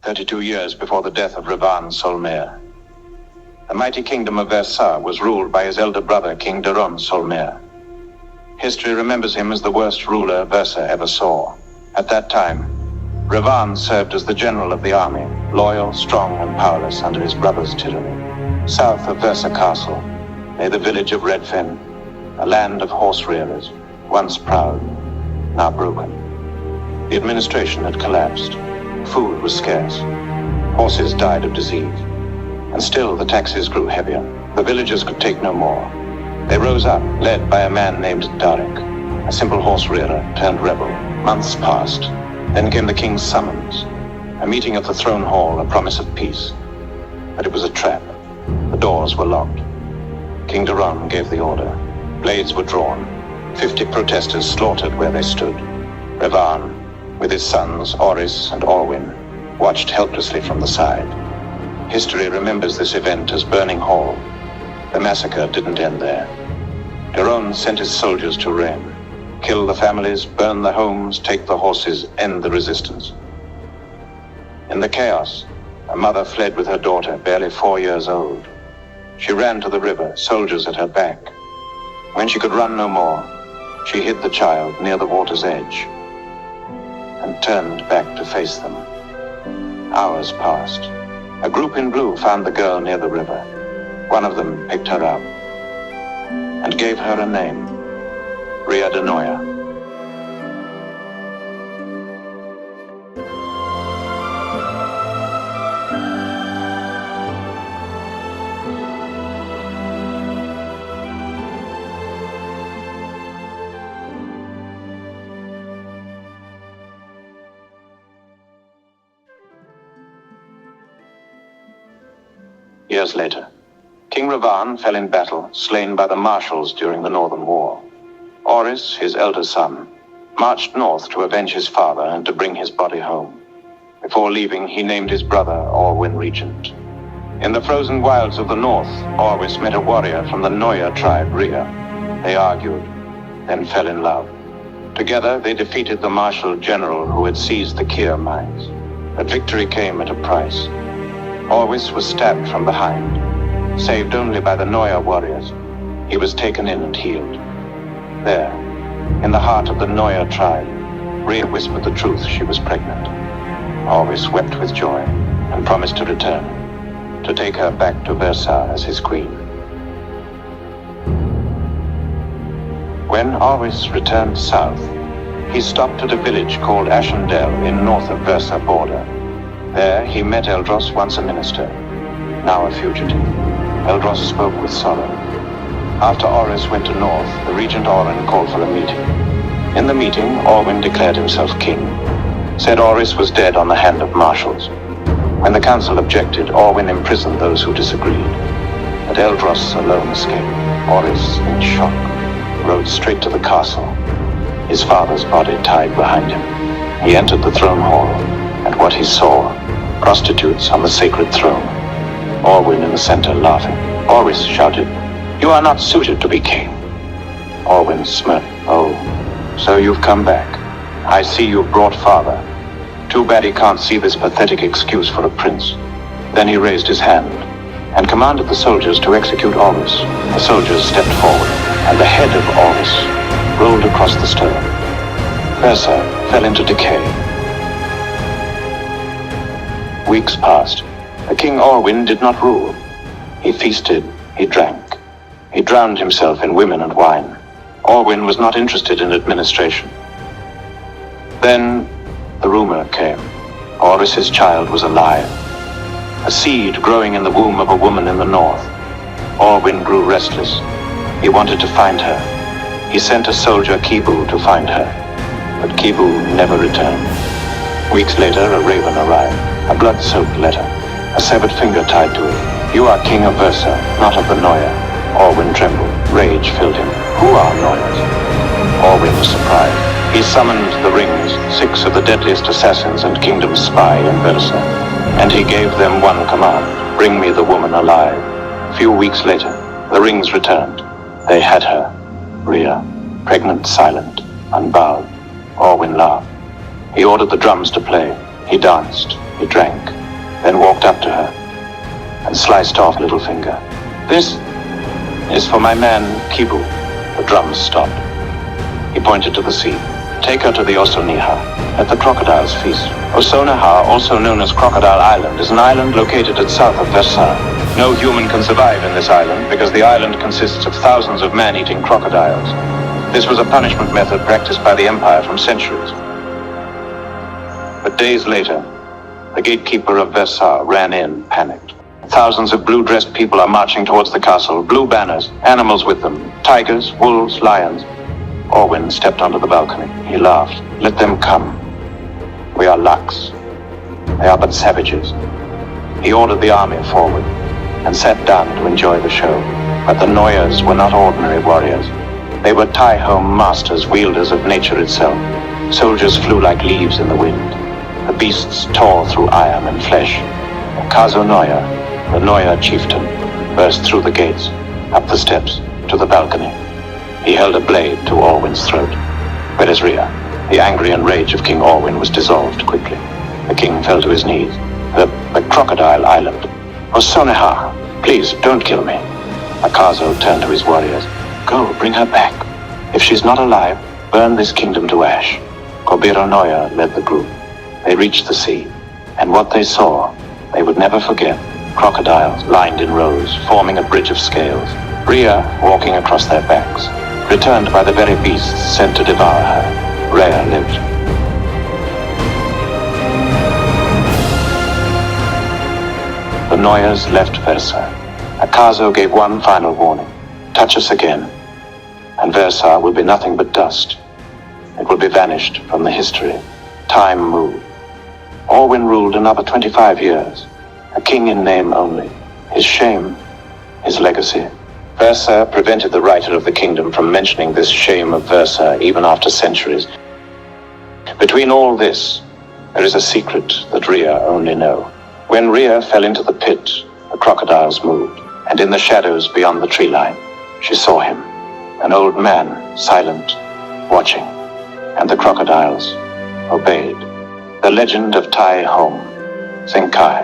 32 years before the death of Revan Solmer. The mighty kingdom of Versailles was ruled by his elder brother, King Daron Solmer. History remembers him as the worst ruler Versailles ever saw. At that time, Revan served as the general of the army, loyal, strong, and powerless under his brother's tyranny. South of Versailles Castle lay the village of Redfen, a land of horse rearers, once proud, now broken. The administration had collapsed. Food was scarce. Horses died of disease. And still the taxes grew heavier. The villagers could take no more. They rose up, led by a man named Darek, a simple horse rearer turned rebel. Months passed. Then came the king's summons. A meeting at the throne hall, a promise of peace. But it was a trap. The doors were locked. King Daron gave the order. Blades were drawn. 50 protesters slaughtered where they stood. Revan, with his sons, Oris and Orwin, watched helplessly from the side. History remembers this event as Burning Hall. The massacre didn't end there. Daron sent his soldiers to Rennes. Kill the families, burn the homes, take the horses, end the resistance. In the chaos, a mother fled with her daughter, barely 4 years old. She ran to the river, soldiers at her back. When she could run no more, she hid the child near the water's edge and turned back to face them. Hours passed. A group in blue found the girl near the river. One of them picked her up and gave her a name, Ria de Noya. Years later, King Revan fell in battle, slain by the marshals during the Northern War. Oris, his elder son, marched north to avenge his father and to bring his body home. Before leaving, he named his brother Orwin regent. In the frozen wilds of the north, Orwis met a warrior from the NOYAS tribe, Ria. They argued, then fell in love. Together, they defeated the marshal general who had seized the Kier mines. But victory came at a price. Orwis was stabbed from behind, saved only by the NOYAS warriors. He was taken in and healed. There, in the heart of the NOYAS tribe, Ria whispered the truth: she was pregnant. Orwis wept with joy and promised to return, to take her back to Versailles as his queen. When Orwis returned south, he stopped at a village called Ashendel in north of Versailles border. There he met Eldros, once a minister, now a fugitive. Eldros spoke with sorrow. After Oris went to north, the regent Orwin called for a meeting. In the meeting, Orwin declared himself king, said Oris was dead on the hand of marshals. When the council objected, Orwin imprisoned those who disagreed. But Eldros alone escaped. Oris, in shock, rode straight to the castle, his father's body tied behind him. He entered the throne hall, and what he saw, prostitutes on the sacred throne, Orwin in the center laughing. Oris shouted, "You are not suited to be king." Orwin smirked. "Oh, so you've come back. I see you've brought father. Too bad he can't see this pathetic excuse for a prince." Then he raised his hand and commanded the soldiers to execute Oris. The soldiers stepped forward, and the head of Oris rolled across the stone. Versailles fell into decay. Weeks passed. The King Orwin did not rule. He feasted, he drank. He drowned himself in women and wine. Orwin was not interested in administration. Then the rumor came. Oris's child was alive. A seed growing in the womb of a woman in the north. Orwin grew restless. He wanted to find her. He sent a soldier, Kibu, to find her. But Kibu never returned. Weeks later, a raven arrived. A blood-soaked letter, a severed finger tied to it. "You are king of Versailles, not of the NOYAS." Orwin trembled. Rage filled him. "Who are NOYAS?" Orwin was surprised. He summoned the rings, 6 of the deadliest assassins and kingdom spy in Versailles. And he gave them one command: bring me the woman alive. A few weeks later, the rings returned. They had her, Ria, pregnant, silent, unbowed. Orwin laughed. He ordered the drums to play. He danced. He drank. then walked up to her and sliced off Littlefinger. "This is for my man, Kibu." The drums stopped. He pointed to the sea. "Take her to the Osoniha. Let the crocodiles feast." Osoniha, also known as Crocodile Island, is an island located at south of Versailles. No human can survive in this island because the island consists of thousands of man-eating crocodiles. This was a punishment method practiced by the Empire from centuries. But days later, the gatekeeper of Versailles ran in, panicked. Thousands of blue-dressed people are marching towards the castle, blue banners, animals with them, tigers, wolves, lions. Orwyn stepped onto the balcony. He laughed. "Let them come. We are Lux. They are but savages." He ordered the army forward and sat down to enjoy the show. But the NOYAS were not ordinary warriors. They were tie-home masters, wielders of nature itself. Soldiers flew like leaves in the wind. The beasts tore through iron and flesh. Kazo Noya, the Noya chieftain, burst through the gates, up the steps, to the balcony. He held a blade to Orwyn's throat. Where is Rhea? The anger and rage of King Orwyn was dissolved quickly. The king fell to his knees. The Crocodile Island. "Osoniha, please, don't kill me." Akazo turned to his warriors. "Go, bring her back. If she's not alive, burn this kingdom to ash." Kobiro Noya led the group. They reached the sea, and what they saw, they would never forget. Crocodiles lined in rows, forming a bridge of scales. Rhea walking across their backs, returned by the very beasts sent to devour her. Rhea lived. The Noyas left Versailles. Akazo gave one final warning. "Touch us again, and Versailles will be nothing but dust. It will be vanished from the history. Time moved. Orwyn ruled another 25 years, a king in name only. His shame, his legacy. Versailles prevented the writer of the kingdom from mentioning this shame of Versailles even after centuries. Between all this, there is a secret that Rhea only know. When Rhea fell into the pit, the crocodiles moved, and in the shadows beyond the tree line, she saw him, an old man, silent, watching, and the crocodiles obeyed. The legend of Tai Home, Zenkai.